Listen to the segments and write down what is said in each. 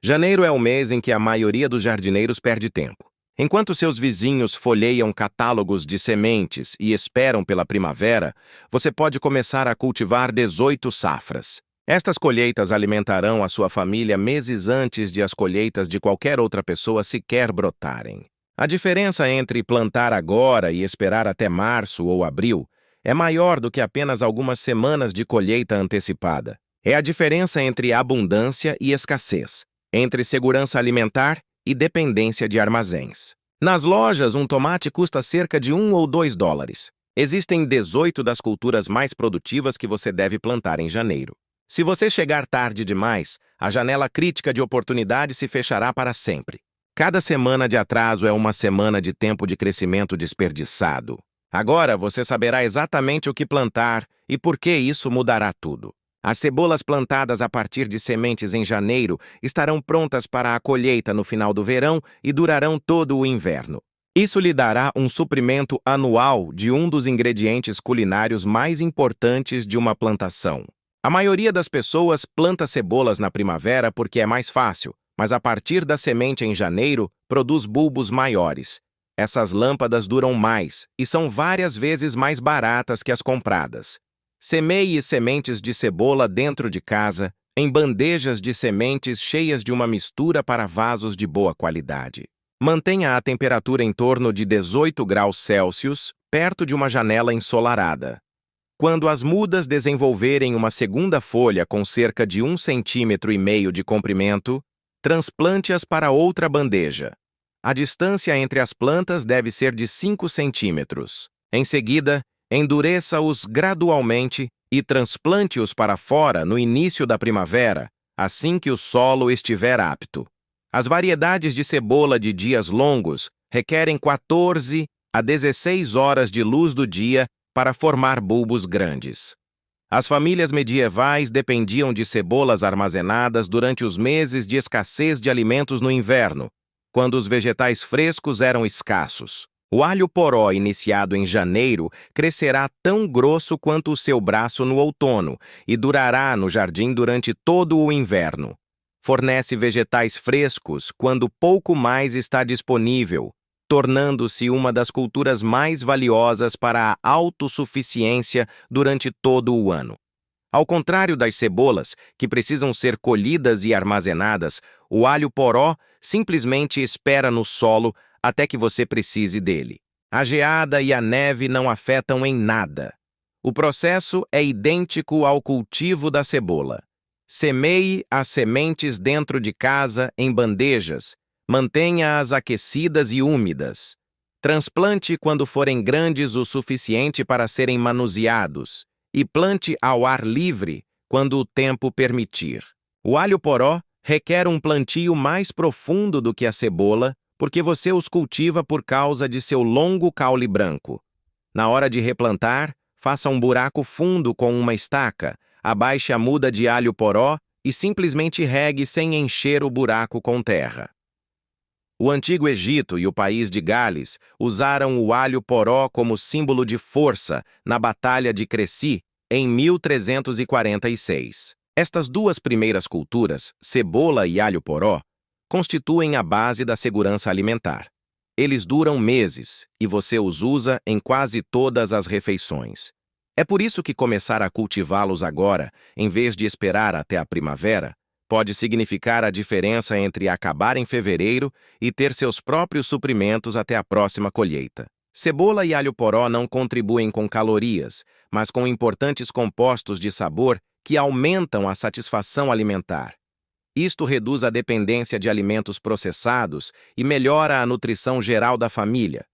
Janeiro é o mês em que a maioria dos jardineiros perde tempo. Enquanto seus vizinhos folheiam catálogos de sementes e esperam pela primavera, você pode começar a cultivar 18 safras. Estas colheitas alimentarão a sua família meses antes de as colheitas de qualquer outra pessoa sequer brotarem. A diferença entre plantar agora e esperar até março ou abril é maior do que apenas algumas semanas de colheita antecipada. É a diferença entre abundância e escassez, entre segurança alimentar e dependência de armazéns. Nas lojas, um tomate custa cerca de $1 ou $2. Existem 18 das culturas mais produtivas que você deve plantar em janeiro. Se você chegar tarde demais, a janela crítica de oportunidade se fechará para sempre. Cada semana de atraso é uma semana de tempo de crescimento desperdiçado. Agora você saberá exatamente o que plantar e por que isso mudará tudo. As cebolas plantadas a partir de sementes em janeiro estarão prontas para a colheita no final do verão e durarão todo o inverno. Isso lhe dará um suprimento anual de um dos ingredientes culinários mais importantes de uma plantação. A maioria das pessoas planta cebolas na primavera porque é mais fácil, mas a partir da semente em janeiro produz bulbos maiores. Essas lâmpadas duram mais e são várias vezes mais baratas que as compradas. Semeie sementes de cebola dentro de casa, em bandejas de sementes cheias de uma mistura para vasos de boa qualidade. Mantenha a temperatura em torno de 18 graus Celsius, perto de uma janela ensolarada. Quando as mudas desenvolverem uma segunda folha com cerca de 1,5 cm de comprimento, transplante-as para outra bandeja. A distância entre as plantas deve ser de 5 centímetros. Em seguida, endureça-os gradualmente e transplante-os para fora no início da primavera, assim que o solo estiver apto. As variedades de cebola de dias longos requerem 14 a 16 horas de luz do dia para formar bulbos grandes. As famílias medievais dependiam de cebolas armazenadas durante os meses de escassez de alimentos no inverno, quando os vegetais frescos eram escassos. O alho poró iniciado em janeiro crescerá tão grosso quanto o seu braço no outono e durará no jardim durante todo o inverno. Fornece vegetais frescos quando pouco mais está disponível, tornando-se uma das culturas mais valiosas para a autossuficiência durante todo o ano. Ao contrário das cebolas, que precisam ser colhidas e armazenadas, o alho poró simplesmente espera no solo até que você precise dele. A geada e a neve não afetam em nada. O processo é idêntico ao cultivo da cebola. Semeie as sementes dentro de casa em bandejas. Mantenha-as aquecidas e úmidas. Transplante quando forem grandes o suficiente para serem manuseados e plante ao ar livre quando o tempo permitir. O alho poró requer um plantio mais profundo do que a cebola, porque você os cultiva por causa de seu longo caule branco. Na hora de replantar, faça um buraco fundo com uma estaca, abaixe a muda de alho poró e simplesmente regue sem encher o buraco com terra. O Antigo Egito e o país de Gales usaram o alho poró como símbolo de força na Batalha de Crécy em 1346. Estas duas primeiras culturas, cebola e alho poró, constituem a base da segurança alimentar. Eles duram meses e você os usa em quase todas as refeições. É por isso que começar a cultivá-los agora, em vez de esperar até a primavera, pode significar a diferença entre acabar em fevereiro e ter seus próprios suprimentos até a próxima colheita. Cebola e alho poró não contribuem com calorias, mas com importantes compostos de sabor que aumentam a satisfação alimentar. Isto reduz a dependência de alimentos processados e melhora a nutrição geral da família.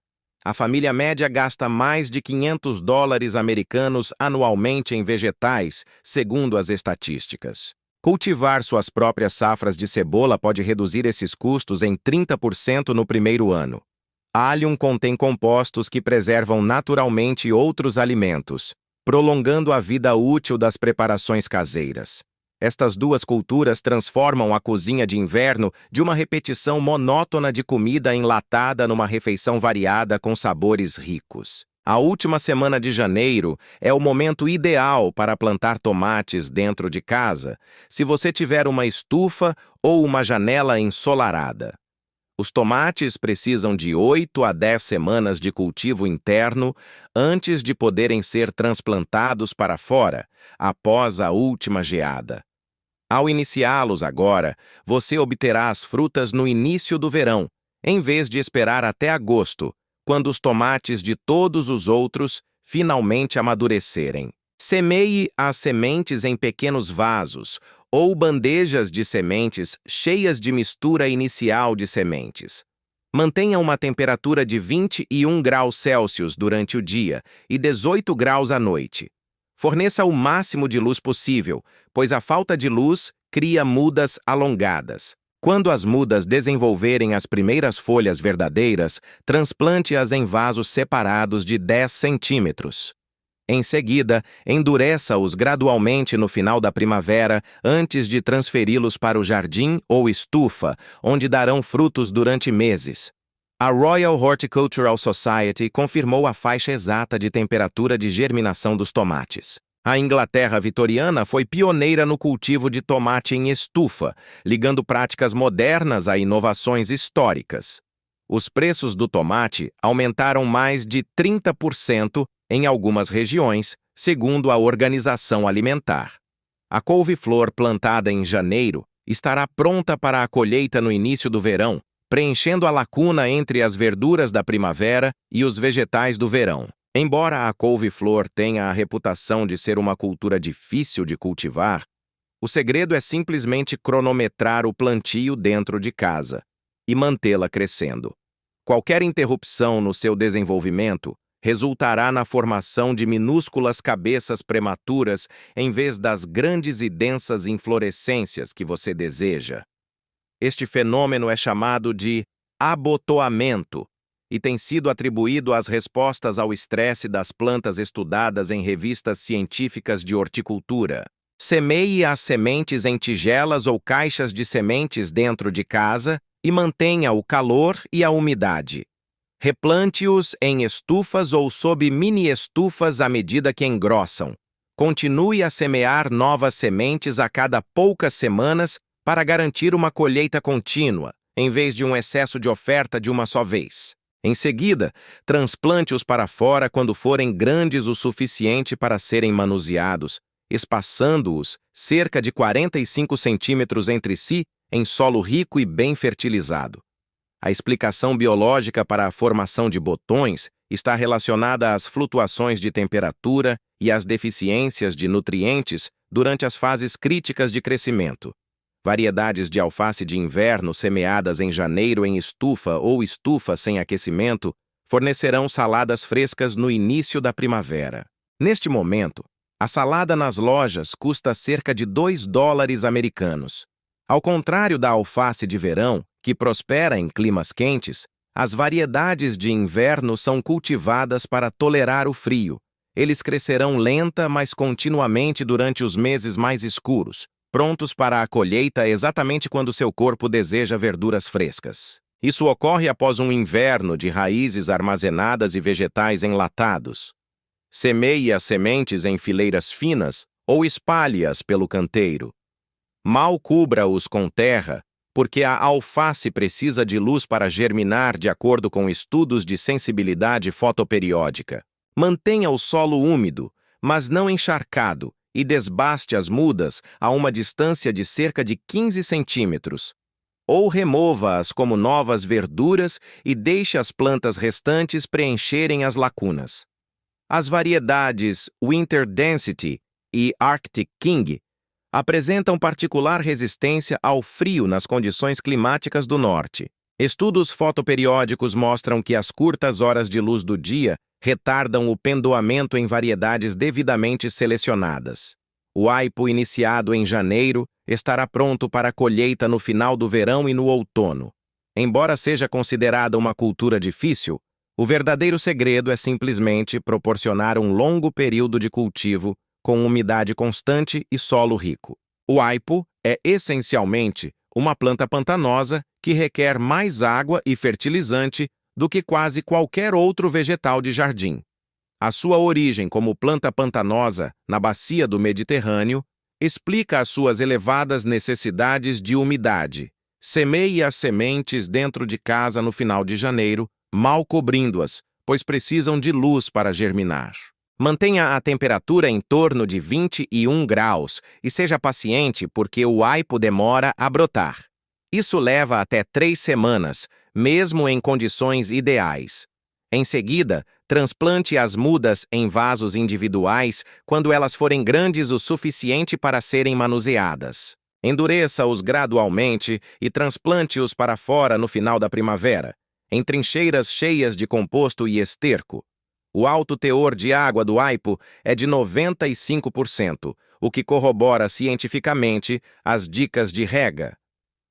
A família média gasta mais de $500 americanos anualmente em vegetais, segundo as estatísticas. Cultivar suas próprias safras de cebola pode reduzir esses custos em 30% no primeiro ano. Allium contém compostos que preservam naturalmente outros alimentos, prolongando a vida útil das preparações caseiras. Estas duas culturas transformam a cozinha de inverno de uma repetição monótona de comida enlatada numa refeição variada com sabores ricos. A última semana de janeiro é o momento ideal para plantar tomates dentro de casa, se você tiver uma estufa ou uma janela ensolarada. Os tomates precisam de 8 a 10 semanas de cultivo interno antes de poderem ser transplantados para fora, após a última geada. Ao iniciá-los agora, você obterá as frutas no início do verão, em vez de esperar até agosto, quando os tomates de todos os outros finalmente amadurecerem. Semeie as sementes em pequenos vasos ou bandejas de sementes cheias de mistura inicial de sementes. Mantenha uma temperatura de 21 graus Celsius durante o dia e 18 graus à noite. Forneça o máximo de luz possível, pois a falta de luz cria mudas alongadas. Quando as mudas desenvolverem as primeiras folhas verdadeiras, transplante-as em vasos separados de 10 centímetros. Em seguida, endureça-os gradualmente no final da primavera antes de transferi-los para o jardim ou estufa, onde darão frutos durante meses. A Royal Horticultural Society confirmou a faixa exata de temperatura de germinação dos tomates. A Inglaterra vitoriana foi pioneira no cultivo de tomate em estufa, ligando práticas modernas a inovações históricas. Os preços do tomate aumentaram mais de 30% em algumas regiões, segundo a Organização Alimentar. A couve-flor plantada em janeiro estará pronta para a colheita no início do verão, preenchendo a lacuna entre as verduras da primavera e os vegetais do verão. Embora a couve-flor tenha a reputação de ser uma cultura difícil de cultivar, o segredo é simplesmente cronometrar o plantio dentro de casa e mantê-la crescendo. Qualquer interrupção no seu desenvolvimento resultará na formação de minúsculas cabeças prematuras em vez das grandes e densas inflorescências que você deseja. Este fenômeno é chamado de abotoamento e tem sido atribuído às respostas ao estresse das plantas estudadas em revistas científicas de horticultura. Semeie as sementes em tigelas ou caixas de sementes dentro de casa e mantenha o calor e a umidade. Replante-os em estufas ou sob mini-estufas à medida que engrossam. Continue a semear novas sementes a cada poucas semanas para garantir uma colheita contínua, em vez de um excesso de oferta de uma só vez. Em seguida, transplante-os para fora quando forem grandes o suficiente para serem manuseados, espaçando-os cerca de 45 centímetros entre si em solo rico e bem fertilizado. A explicação biológica para a formação de botões está relacionada às flutuações de temperatura e às deficiências de nutrientes durante as fases críticas de crescimento. Variedades de alface de inverno semeadas em janeiro em estufa ou estufa sem aquecimento fornecerão saladas frescas no início da primavera. Neste momento, a salada nas lojas custa cerca de $2 americanos. Ao contrário da alface de verão, que prospera em climas quentes, as variedades de inverno são cultivadas para tolerar o frio. Eles crescerão lenta, mas continuamente durante os meses mais escuros, prontos para a colheita exatamente quando seu corpo deseja verduras frescas. Isso ocorre após um inverno de raízes armazenadas e vegetais enlatados. Semeie as sementes em fileiras finas ou espalhe-as pelo canteiro. Mal cubra-os com terra, porque a alface precisa de luz para germinar de acordo com estudos de sensibilidade fotoperiódica. Mantenha o solo úmido, mas não encharcado, e desbaste as mudas a uma distância de cerca de 15 centímetros. Ou remova-as como novas verduras e deixe as plantas restantes preencherem as lacunas. As variedades Winter Density e Arctic King apresentam particular resistência ao frio nas condições climáticas do norte. Estudos fotoperiódicos mostram que as curtas horas de luz do dia retardam o pendoamento em variedades devidamente selecionadas. O aipo iniciado em janeiro estará pronto para a colheita no final do verão e no outono. Embora seja considerada uma cultura difícil, o verdadeiro segredo é simplesmente proporcionar um longo período de cultivo com umidade constante e solo rico. O aipo é essencialmente uma planta pantanosa que requer mais água e fertilizante do que quase qualquer outro vegetal de jardim. A sua origem como planta pantanosa na bacia do Mediterrâneo explica as suas elevadas necessidades de umidade. Semeie as sementes dentro de casa no final de janeiro, mal cobrindo-as, pois precisam de luz para germinar. Mantenha a temperatura em torno de 21 graus e seja paciente porque o aipo demora a brotar. Isso leva até 3 semanas, mesmo em condições ideais. Em seguida, transplante as mudas em vasos individuais quando elas forem grandes o suficiente para serem manuseadas. Endureça-os gradualmente e transplante-os para fora no final da primavera, em trincheiras cheias de composto e esterco. O alto teor de água do aipo é de 95%, o que corrobora cientificamente as dicas de rega.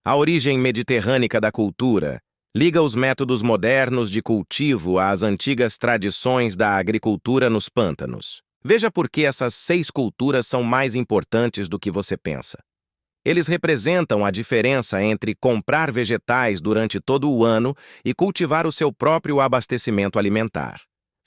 A origem mediterrânica da cultura liga os métodos modernos de cultivo às antigas tradições da agricultura nos pântanos. Veja por que essas 6 culturas são mais importantes do que você pensa. Eles representam a diferença entre comprar vegetais durante todo o ano e cultivar o seu próprio abastecimento alimentar.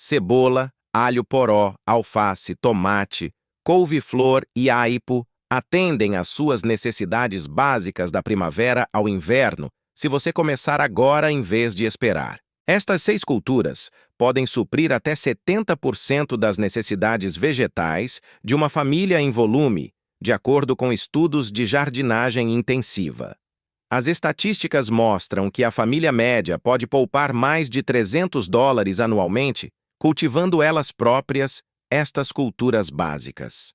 Cebola, alho poró, alface, tomate, couve-flor e aipo atendem às suas necessidades básicas da primavera ao inverno, se você começar agora em vez de esperar. Estas 6 culturas podem suprir até 70% das necessidades vegetais de uma família em volume, de acordo com estudos de jardinagem intensiva. As estatísticas mostram que a família média pode poupar mais de $300 anualmente cultivando elas próprias estas culturas básicas.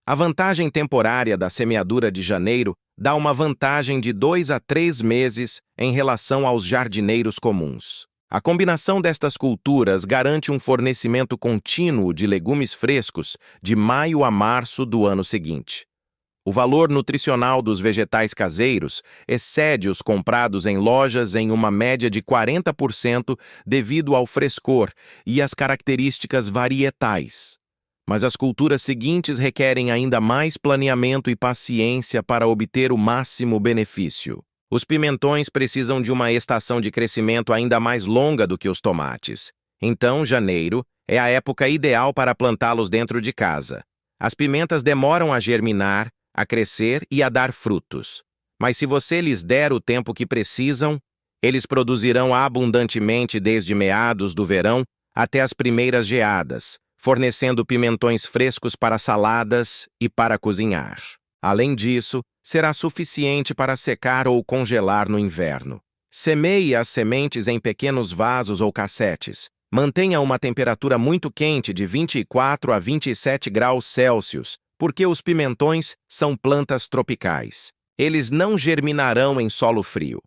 A vantagem temporária da semeadura de janeiro dá uma vantagem de 2 a 3 meses em relação aos jardineiros comuns. A combinação destas culturas garante um fornecimento contínuo de legumes frescos de maio a março do ano seguinte. O valor nutricional dos vegetais caseiros excede os comprados em lojas em uma média de 40% devido ao frescor e às características varietais. Mas as culturas seguintes requerem ainda mais planeamento e paciência para obter o máximo benefício. Os pimentões precisam de uma estação de crescimento ainda mais longa do que os tomates. Então, janeiro é a época ideal para plantá-los dentro de casa. As pimentas demoram a germinar, a crescer e a dar frutos. Mas se você lhes der o tempo que precisam, eles produzirão abundantemente desde meados do verão até as primeiras geadas, fornecendo pimentões frescos para saladas e para cozinhar. Além disso, será suficiente para secar ou congelar no inverno. Semeie as sementes em pequenos vasos ou cassetes. Mantenha uma temperatura muito quente de 24 a 27 graus Celsius, porque os pimentões são plantas tropicais. Eles não germinarão em solo frio.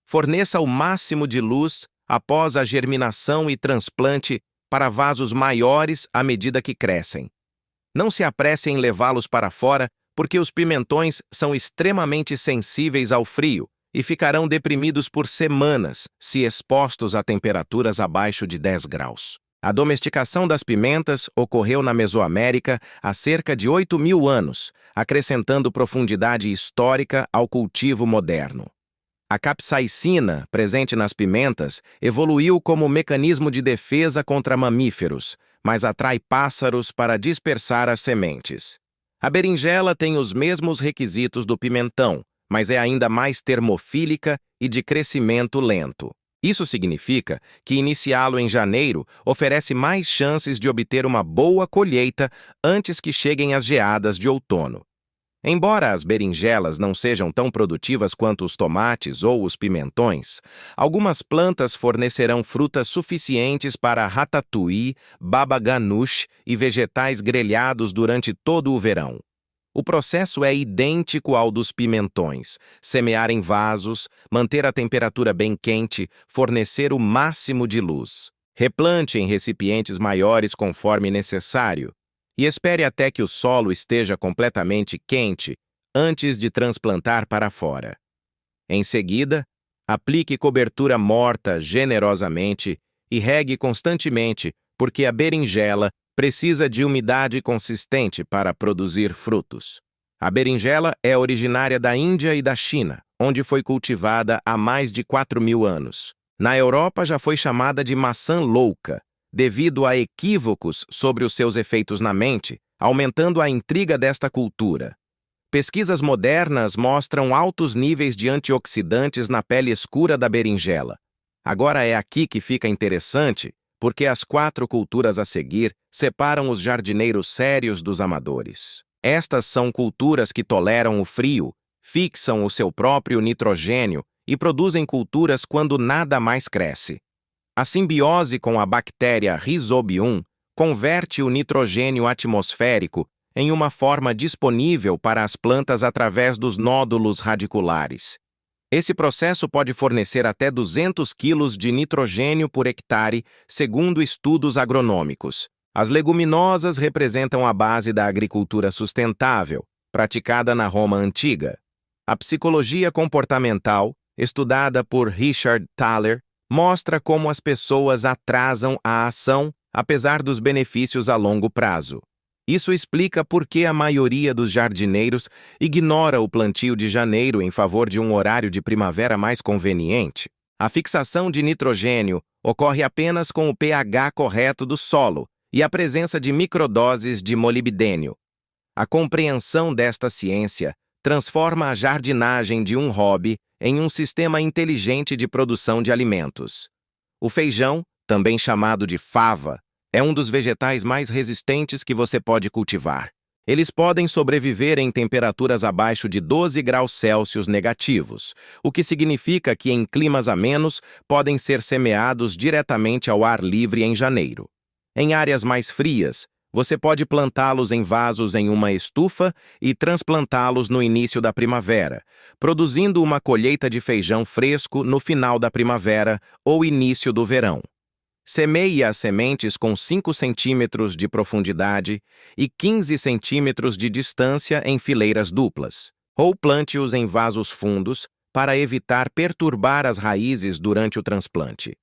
Forneça o máximo de luz após a germinação e transplante para vasos maiores à medida que crescem. Não se apresse em levá-los para fora, porque os pimentões são extremamente sensíveis ao frio e ficarão deprimidos por semanas se expostos a temperaturas abaixo de 10 graus. A domesticação das pimentas ocorreu na Mesoamérica há cerca de 8.000 anos, acrescentando profundidade histórica ao cultivo moderno. A capsaicina, presente nas pimentas, evoluiu como mecanismo de defesa contra mamíferos, mas atrai pássaros para dispersar as sementes. A berinjela tem os mesmos requisitos do pimentão, mas é ainda mais termofílica e de crescimento lento. Isso significa que iniciá-lo em janeiro oferece mais chances de obter uma boa colheita antes que cheguem as geadas de outono. Embora as berinjelas não sejam tão produtivas quanto os tomates ou os pimentões, algumas plantas fornecerão frutas suficientes para ratatouille, baba ganoush e vegetais grelhados durante todo o verão. O processo é idêntico ao dos pimentões: semear em vasos, manter a temperatura bem quente, fornecer o máximo de luz. Replante em recipientes maiores conforme necessário e espere até que o solo esteja completamente quente antes de transplantar para fora. Em seguida, aplique cobertura morta generosamente e regue constantemente, porque a berinjela precisa de umidade consistente para produzir frutos. A berinjela é originária da Índia e da China, onde foi cultivada há mais de 4.000 anos. Na Europa já foi chamada de maçã louca, devido a equívocos sobre os seus efeitos na mente, aumentando a intriga desta cultura. Pesquisas modernas mostram altos níveis de antioxidantes na pele escura da berinjela. Agora é aqui que fica interessante, porque as 4 culturas a seguir separam os jardineiros sérios dos amadores. Estas são culturas que toleram o frio, fixam o seu próprio nitrogênio e produzem culturas quando nada mais cresce. A simbiose com a bactéria Rhizobium converte o nitrogênio atmosférico em uma forma disponível para as plantas através dos nódulos radiculares. Esse processo pode fornecer até 200 kg de nitrogênio por hectare, segundo estudos agronômicos. As leguminosas representam a base da agricultura sustentável, praticada na Roma antiga. A psicologia comportamental, estudada por Richard Thaler, mostra como as pessoas atrasam a ação, apesar dos benefícios a longo prazo. Isso explica por que a maioria dos jardineiros ignora o plantio de janeiro em favor de um horário de primavera mais conveniente. A fixação de nitrogênio ocorre apenas com o pH correto do solo e a presença de microdoses de molibdênio. A compreensão desta ciência transforma a jardinagem de um hobby em um sistema inteligente de produção de alimentos. O feijão, também chamado de fava, é um dos vegetais mais resistentes que você pode cultivar. Eles podem sobreviver em temperaturas abaixo de 12 graus Celsius negativos, o que significa que em climas amenos podem ser semeados diretamente ao ar livre em janeiro. Em áreas mais frias, você pode plantá-los em vasos em uma estufa e transplantá-los no início da primavera, produzindo uma colheita de feijão fresco no final da primavera ou início do verão. Semeie as sementes com 5 centímetros de profundidade e 15 centímetros de distância em fileiras duplas, ou plante-os em vasos fundos para evitar perturbar as raízes durante o transplante.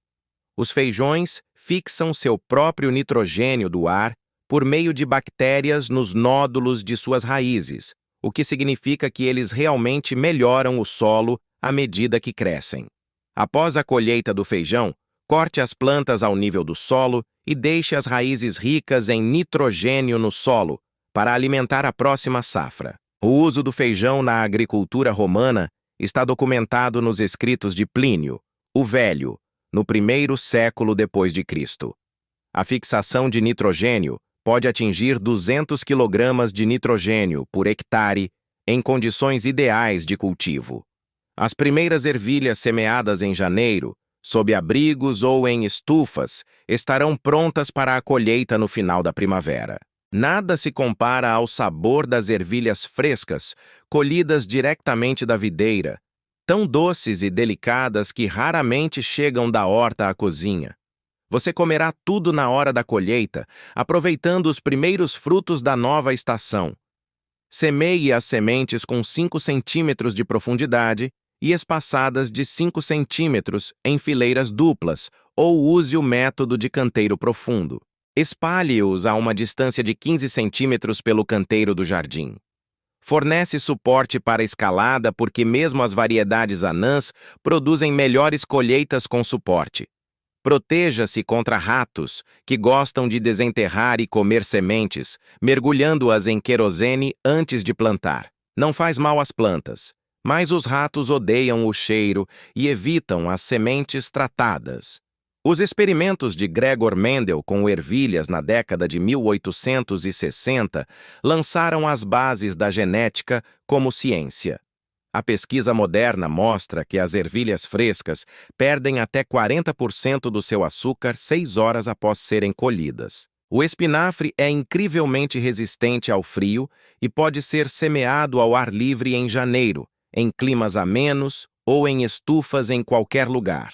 Os feijões fixam seu próprio nitrogênio do ar por meio de bactérias nos nódulos de suas raízes, o que significa que eles realmente melhoram o solo à medida que crescem. Após a colheita do feijão, corte as plantas ao nível do solo e deixe as raízes ricas em nitrogênio no solo para alimentar a próxima safra. O uso do feijão na agricultura romana está documentado nos escritos de Plínio, o Velho, no 1º século depois de Cristo. A fixação de nitrogênio pode atingir 200 kg de nitrogênio por hectare em condições ideais de cultivo. As primeiras ervilhas semeadas em janeiro, sob abrigos ou em estufas, estarão prontas para a colheita no final da primavera. Nada se compara ao sabor das ervilhas frescas, colhidas diretamente da videira, tão doces e delicadas que raramente chegam da horta à cozinha. Você comerá tudo na hora da colheita, aproveitando os primeiros frutos da nova estação. Semeie as sementes com 5 centímetros de profundidade e espaçadas de 5 centímetros em fileiras duplas, ou use o método de canteiro profundo. Espalhe-os a uma distância de 15 centímetros pelo canteiro do jardim. Fornece suporte para a escalada porque mesmo as variedades anãs produzem melhores colheitas com suporte. Proteja-se contra ratos, que gostam de desenterrar e comer sementes, mergulhando-as em querosene antes de plantar. Não faz mal às plantas, mas os ratos odeiam o cheiro e evitam as sementes tratadas. Os experimentos de Gregor Mendel com ervilhas na década de 1860 lançaram as bases da genética como ciência. A pesquisa moderna mostra que as ervilhas frescas perdem até 40% do seu açúcar 6 horas após serem colhidas. O espinafre é incrivelmente resistente ao frio e pode ser semeado ao ar livre em janeiro, em climas amenos ou em estufas em qualquer lugar.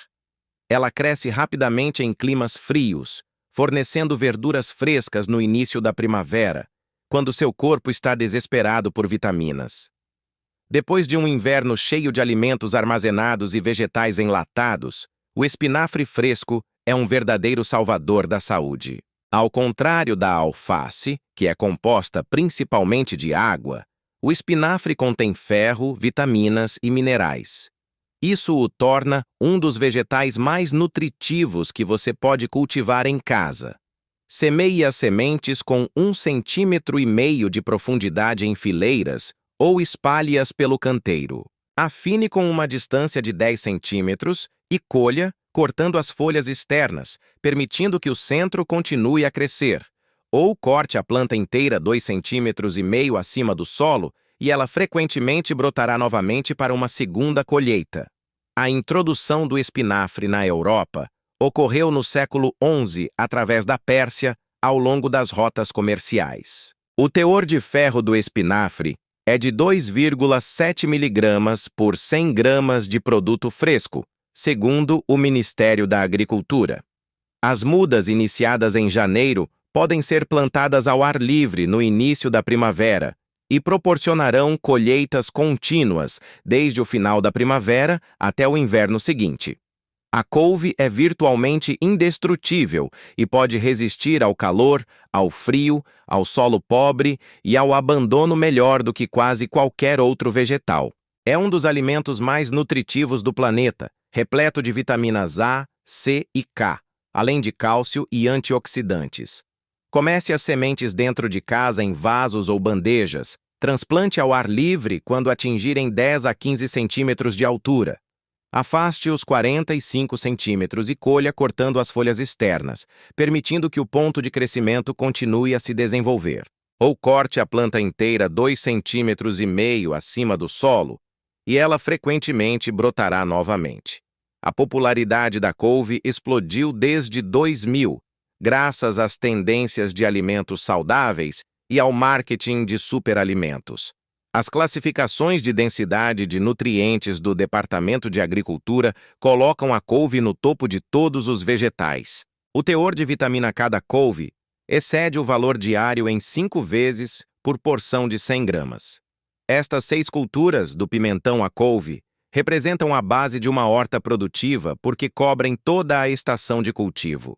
Ela cresce rapidamente em climas frios, fornecendo verduras frescas no início da primavera, quando seu corpo está desesperado por vitaminas. Depois de um inverno cheio de alimentos armazenados e vegetais enlatados, o espinafre fresco é um verdadeiro salvador da saúde. Ao contrário da alface, que é composta principalmente de água, o espinafre contém ferro, vitaminas e minerais. Isso o torna um dos vegetais mais nutritivos que você pode cultivar em casa. Semeie as sementes com 1,5 cm de profundidade em fileiras ou espalhe-as pelo canteiro. Afine com uma distância de 10 centímetros e colha, cortando as folhas externas, permitindo que o centro continue a crescer. Ou corte a planta inteira 2,5 cm acima do solo e ela frequentemente brotará novamente para uma segunda colheita. A introdução do espinafre na Europa ocorreu no século XI através da Pérsia ao longo das rotas comerciais. O teor de ferro do espinafre é de 2,7 mg por 100 gramas de produto fresco, segundo o Ministério da Agricultura. As mudas iniciadas em janeiro podem ser plantadas ao ar livre no início da primavera e proporcionarão colheitas contínuas desde o final da primavera até o inverno seguinte. A couve é virtualmente indestrutível e pode resistir ao calor, ao frio, ao solo pobre e ao abandono melhor do que quase qualquer outro vegetal. É um dos alimentos mais nutritivos do planeta, repleto de vitaminas A, C e K, além de cálcio e antioxidantes. Comece as sementes dentro de casa em vasos ou bandejas. Transplante ao ar livre quando atingirem 10 a 15 centímetros de altura. Afaste os 45 centímetros e colha cortando as folhas externas, permitindo que o ponto de crescimento continue a se desenvolver. Ou corte a planta inteira 2,5 centímetros acima do solo, e ela frequentemente brotará novamente. A popularidade da couve explodiu desde 2000, graças às tendências de alimentos saudáveis e ao marketing de superalimentos. As classificações de densidade de nutrientes do Departamento de Agricultura colocam a couve no topo de todos os vegetais. O teor de vitamina K da couve excede o valor diário em 5 vezes por porção de 100 gramas. Estas 6 culturas do pimentão à couve representam a base de uma horta produtiva porque cobrem toda a estação de cultivo.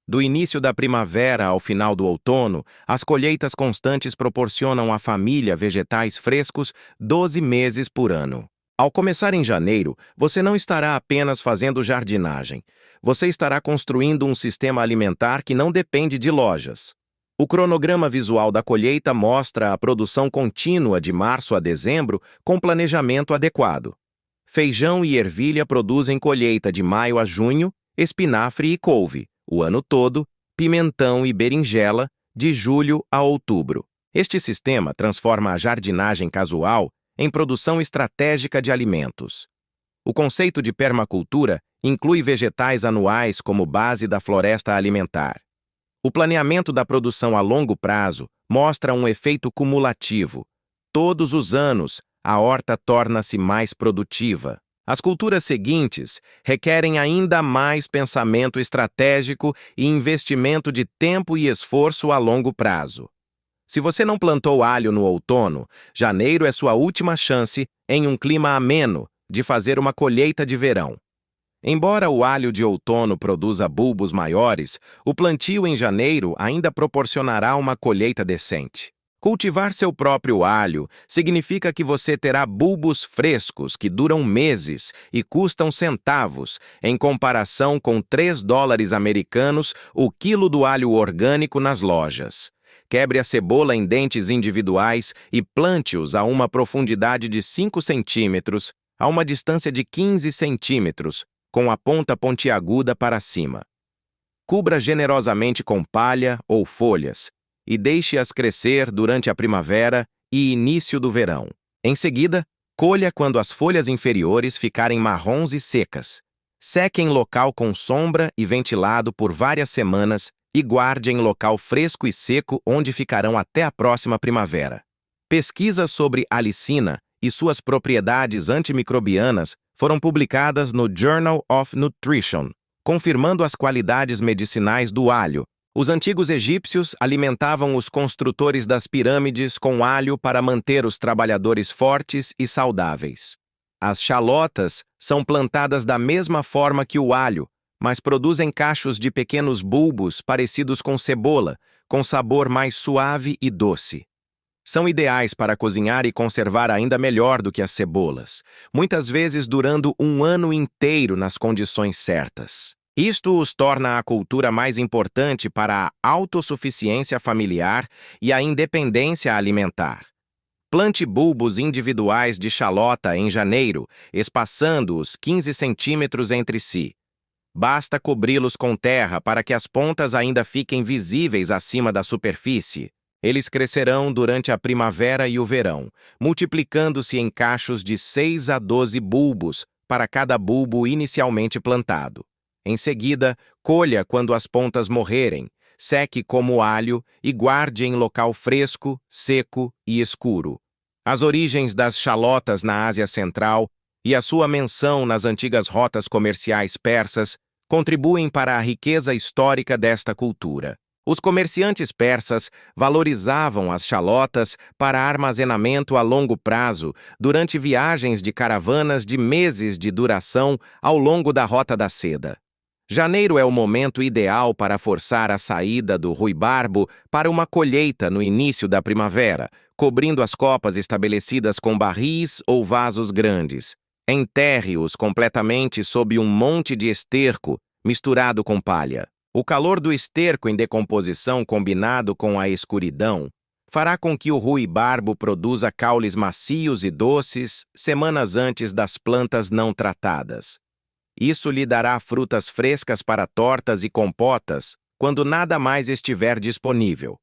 Do início da primavera ao final do outono, as colheitas constantes proporcionam à família vegetais frescos 12 meses por ano. Ao começar em janeiro, você não estará apenas fazendo jardinagem. Você estará construindo um sistema alimentar que não depende de lojas. O cronograma visual da colheita mostra a produção contínua de março a dezembro com planejamento adequado. Feijão e ervilha produzem colheita de maio a junho, espinafre e couve, o ano todo, pimentão e berinjela, de julho a outubro. Este sistema transforma a jardinagem casual em produção estratégica de alimentos. O conceito de permacultura inclui vegetais anuais como base da floresta alimentar. O planeamento da produção a longo prazo mostra um efeito cumulativo. Todos os anos, a horta torna-se mais produtiva. As culturas seguintes requerem ainda mais pensamento estratégico e investimento de tempo e esforço a longo prazo. Se você não plantou alho no outono, janeiro é sua última chance, em um clima ameno, de fazer uma colheita de verão. Embora o alho de outono produza bulbos maiores, o plantio em janeiro ainda proporcionará uma colheita decente. Cultivar seu próprio alho significa que você terá bulbos frescos que duram meses e custam centavos, em comparação com $3 o quilo do alho orgânico nas lojas. Quebre a cebola em dentes individuais e plante-os a uma profundidade de 5 centímetros, a uma distância de 15 centímetros, com a ponta pontiaguda para cima. Cubra generosamente com palha ou folhas e deixe-as crescer durante a primavera e início do verão. Em seguida, colha quando as folhas inferiores ficarem marrons e secas. Seque em local com sombra e ventilado por várias semanas e guarde em local fresco e seco onde ficarão até a próxima primavera. Pesquisas sobre alicina e suas propriedades antimicrobianas foram publicadas no Journal of Nutrition, confirmando as qualidades medicinais do alho. Os antigos egípcios alimentavam os construtores das pirâmides com alho para manter os trabalhadores fortes e saudáveis. As chalotas são plantadas da mesma forma que o alho, mas produzem cachos de pequenos bulbos parecidos com cebola, com sabor mais suave e doce. São ideais para cozinhar e conservar ainda melhor do que as cebolas, muitas vezes durando um ano inteiro nas condições certas. Isto os torna a cultura mais importante para a autossuficiência familiar e a independência alimentar. Plante bulbos individuais de xalota em janeiro, espaçando-os 15 centímetros entre si. Basta cobri-los com terra para que as pontas ainda fiquem visíveis acima da superfície. Eles crescerão durante a primavera e o verão, multiplicando-se em cachos de 6 a 12 bulbos para cada bulbo inicialmente plantado. Em seguida, colha quando as pontas morrerem, seque como alho e guarde em local fresco, seco e escuro. As origens das xalotas na Ásia Central e a sua menção nas antigas rotas comerciais persas contribuem para a riqueza histórica desta cultura. Os comerciantes persas valorizavam as xalotas para armazenamento a longo prazo durante viagens de caravanas de meses de duração ao longo da Rota da Seda. Janeiro é o momento ideal para forçar a saída do ruibarbo para uma colheita no início da primavera, cobrindo as copas estabelecidas com barris ou vasos grandes. Enterre-os completamente sob um monte de esterco misturado com palha. O calor do esterco em decomposição combinado com a escuridão fará com que o ruibarbo produza caules macios e doces semanas antes das plantas não tratadas. Isso lhe dará frutas frescas para tortas e compotas quando nada mais estiver disponível.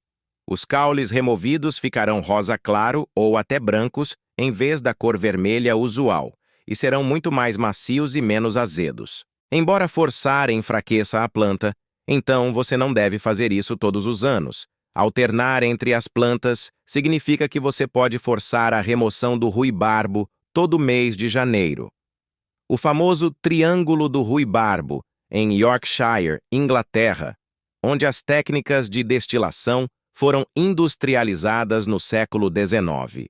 Os caules removidos ficarão rosa claro ou até brancos em vez da cor vermelha usual e serão muito mais macios e menos azedos. Embora forçar enfraqueça a planta, então você não deve fazer isso todos os anos. Alternar entre as plantas significa que você pode forçar a remoção do ruibarbo todo mês de janeiro. O famoso Triângulo do Ruibarbo, em Yorkshire, Inglaterra, onde as técnicas de destilação foram industrializadas no século XIX.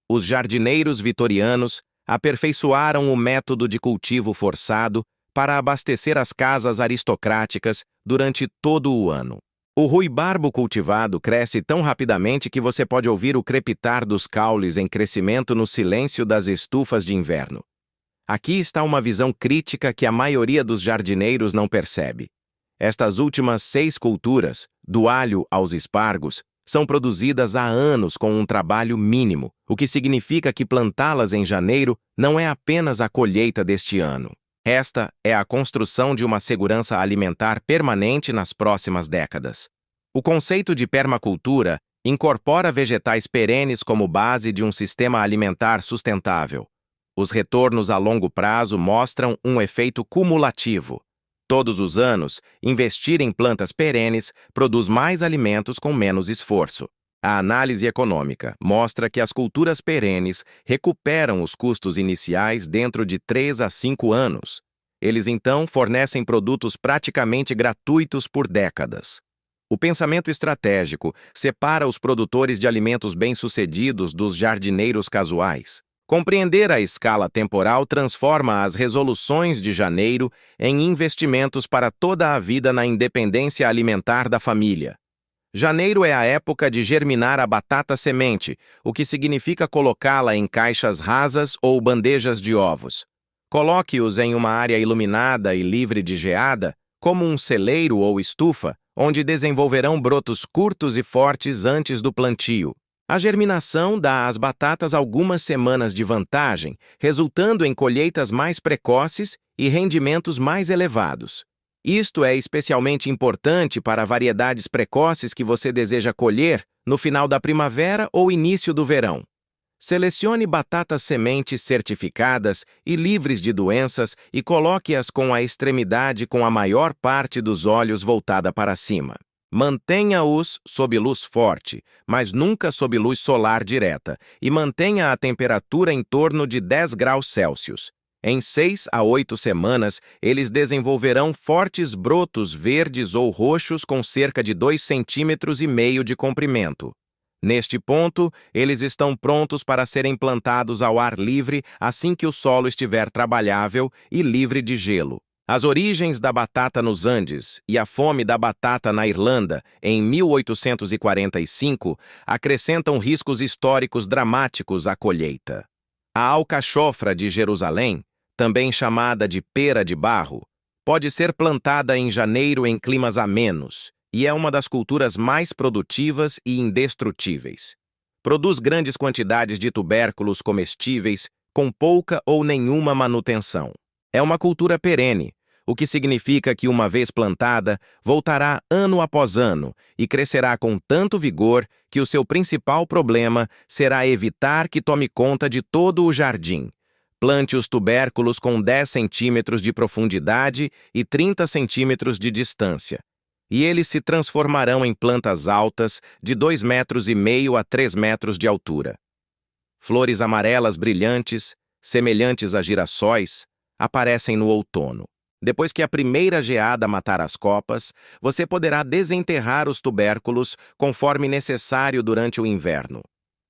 Os jardineiros vitorianos aperfeiçoaram o método de cultivo forçado para abastecer as casas aristocráticas durante todo o ano. O ruibarbo cultivado cresce tão rapidamente que você pode ouvir o crepitar dos caules em crescimento no silêncio das estufas de inverno. Aqui está uma visão crítica que a maioria dos jardineiros não percebe. Estas últimas 6 culturas, do alho aos espargos, são produzidas há anos com um trabalho mínimo, o que significa que plantá-las em janeiro não é apenas a colheita deste ano. Esta é a construção de uma segurança alimentar permanente nas próximas décadas. O conceito de permacultura incorpora vegetais perenes como base de um sistema alimentar sustentável. Os retornos a longo prazo mostram um efeito cumulativo. Todos os anos, investir em plantas perenes produz mais alimentos com menos esforço. A análise econômica mostra que as culturas perenes recuperam os custos iniciais dentro de 3 a 5 anos. Eles então fornecem produtos praticamente gratuitos por décadas. O pensamento estratégico separa os produtores de alimentos bem-sucedidos dos jardineiros casuais. Compreender a escala temporal transforma as resoluções de janeiro em investimentos para toda a vida na independência alimentar da família. Janeiro é a época de germinar a batata semente, o que significa colocá-la em caixas rasas ou bandejas de ovos. Coloque-os em uma área iluminada e livre de geada, como um celeiro ou estufa, onde desenvolverão brotos curtos e fortes antes do plantio. A germinação dá às batatas algumas semanas de vantagem, resultando em colheitas mais precoces e rendimentos mais elevados. Isto é especialmente importante para variedades precoces que você deseja colher no final da primavera ou início do verão. Selecione batatas sementes certificadas e livres de doenças e coloque-as com a extremidade com a maior parte dos olhos voltada para cima. Mantenha-os sob luz forte, mas nunca sob luz solar direta, e mantenha a temperatura em torno de 10 graus Celsius. Em 6 a 8 semanas, eles desenvolverão fortes brotos verdes ou roxos com cerca de 2,5 cm de comprimento. Neste ponto, eles estão prontos para serem plantados ao ar livre assim que o solo estiver trabalhável e livre de gelo. As origens da batata nos Andes e a fome da batata na Irlanda, em 1845, acrescentam riscos históricos dramáticos à colheita. A alcachofra de Jerusalém, também chamada de pera de barro, pode ser plantada em janeiro em climas amenos e é uma das culturas mais produtivas e indestrutíveis. Produz grandes quantidades de tubérculos comestíveis com pouca ou nenhuma manutenção. É uma cultura perene, o que significa que, uma vez plantada, voltará ano após ano e crescerá com tanto vigor que o seu principal problema será evitar que tome conta de todo o jardim. Plante os tubérculos com 10 centímetros de profundidade e 30 centímetros de distância, e eles se transformarão em plantas altas de 2,5 metros a 3 metros de altura. Flores amarelas brilhantes, semelhantes a girassóis, aparecem no outono. Depois que a primeira geada matar as copas, você poderá desenterrar os tubérculos conforme necessário durante o inverno.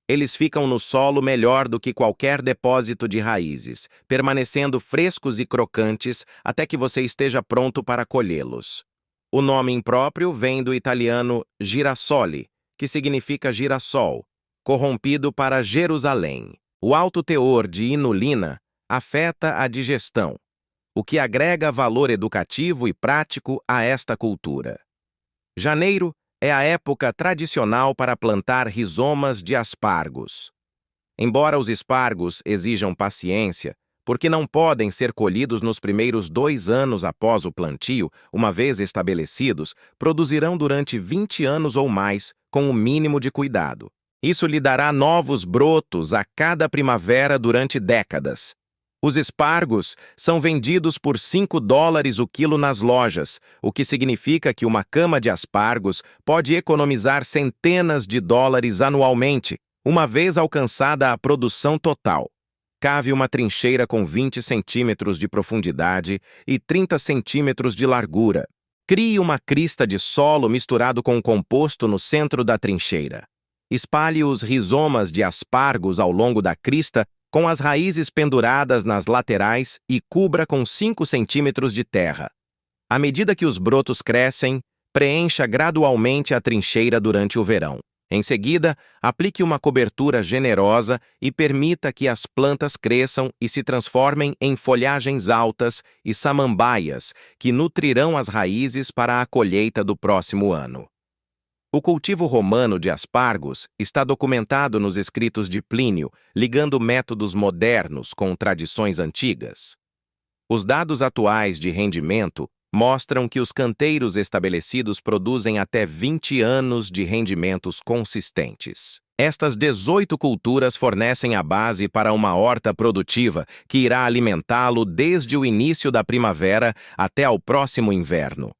Eles ficam no solo melhor do que qualquer depósito de raízes, permanecendo frescos e crocantes até que você esteja pronto para colhê-los. O nome impróprio vem do italiano girasole, que significa girassol, corrompido para Jerusalém. O alto teor de inulina afeta a digestão, o que agrega valor educativo e prático a esta cultura. Janeiro é a época tradicional para plantar rizomas de aspargos. Embora os espargos exijam paciência, porque não podem ser colhidos nos primeiros 2 anos após o plantio, uma vez estabelecidos, produzirão durante 20 anos ou mais, com o mínimo de cuidado. Isso lhe dará novos brotos a cada primavera durante décadas. Os espargos são vendidos por $5 o quilo nas lojas, o que significa que uma cama de aspargos pode economizar centenas de dólares anualmente, uma vez alcançada a produção total. Cave uma trincheira com 20 centímetros de profundidade e 30 centímetros de largura. Crie uma crista de solo misturado com composto no centro da trincheira. Espalhe os rizomas de aspargos ao longo da crista com as raízes penduradas nas laterais e cubra com 5 centímetros de terra. À medida que os brotos crescem, preencha gradualmente a trincheira durante o verão. Em seguida, aplique uma cobertura generosa e permita que as plantas cresçam e se transformem em folhagens altas e samambaias, que nutrirão as raízes para a colheita do próximo ano. O cultivo romano de aspargos está documentado nos escritos de Plínio, ligando métodos modernos com tradições antigas. Os dados atuais de rendimento mostram que os canteiros estabelecidos produzem até 20 anos de rendimentos consistentes. Estas 18 culturas fornecem a base para uma horta produtiva que irá alimentá-lo desde o início da primavera até ao próximo inverno.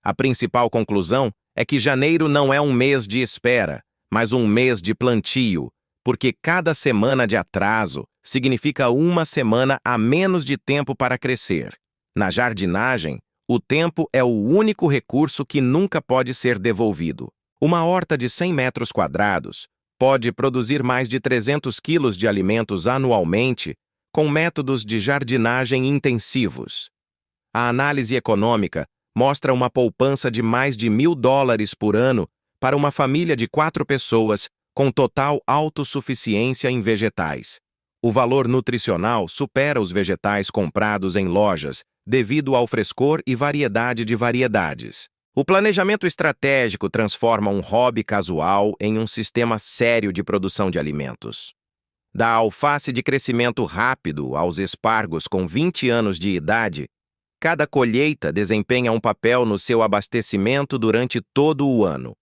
A principal conclusão é que janeiro não é um mês de espera, mas um mês de plantio, porque cada semana de atraso significa uma semana a menos de tempo para crescer. Na jardinagem, o tempo é o único recurso que nunca pode ser devolvido. Uma horta de 100 metros quadrados pode produzir mais de 300 quilos de alimentos anualmente com métodos de jardinagem intensivos. A análise econômica mostra uma poupança de mais de $1.000 por ano para uma família de 4 pessoas com total autossuficiência em vegetais. O valor nutricional supera os vegetais comprados em lojas devido ao frescor e variedade de variedades. O planejamento estratégico transforma um hobby casual em um sistema sério de produção de alimentos. Da alface de crescimento rápido aos espargos com 20 anos de idade, cada colheita desempenha um papel no seu abastecimento durante todo o ano.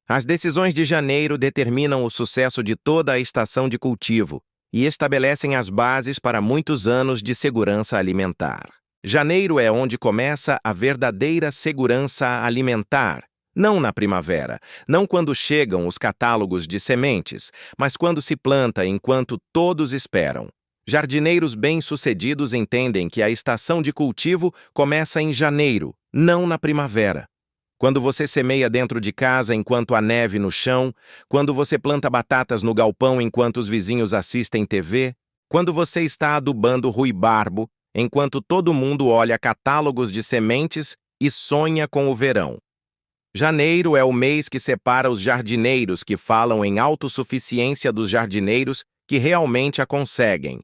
As decisões de janeiro determinam o sucesso de toda a estação de cultivo e estabelecem as bases para muitos anos de segurança alimentar. Janeiro é onde começa a verdadeira segurança alimentar, não na primavera, não quando chegam os catálogos de sementes, mas quando se planta enquanto todos esperam. Jardineiros bem-sucedidos entendem que a estação de cultivo começa em janeiro, não na primavera. Quando você semeia dentro de casa enquanto há neve no chão, quando você planta batatas no galpão enquanto os vizinhos assistem TV, quando você está adubando ruibarbo enquanto todo mundo olha catálogos de sementes e sonha com o verão. Janeiro é o mês que separa os jardineiros que falam em autossuficiência dos jardineiros que realmente a conseguem.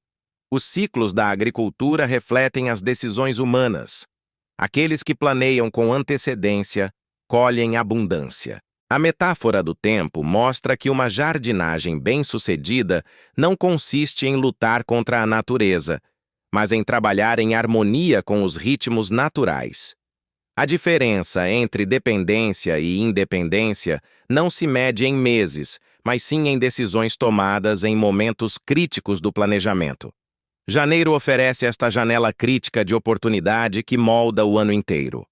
Os ciclos da agricultura refletem as decisões humanas. Aqueles que planeiam com antecedência colhem abundância. A metáfora do tempo mostra que uma jardinagem bem-sucedida não consiste em lutar contra a natureza, mas em trabalhar em harmonia com os ritmos naturais. A diferença entre dependência e independência não se mede em meses, mas sim em decisões tomadas em momentos críticos do planejamento. Janeiro oferece esta janela crítica de oportunidade que molda o ano inteiro.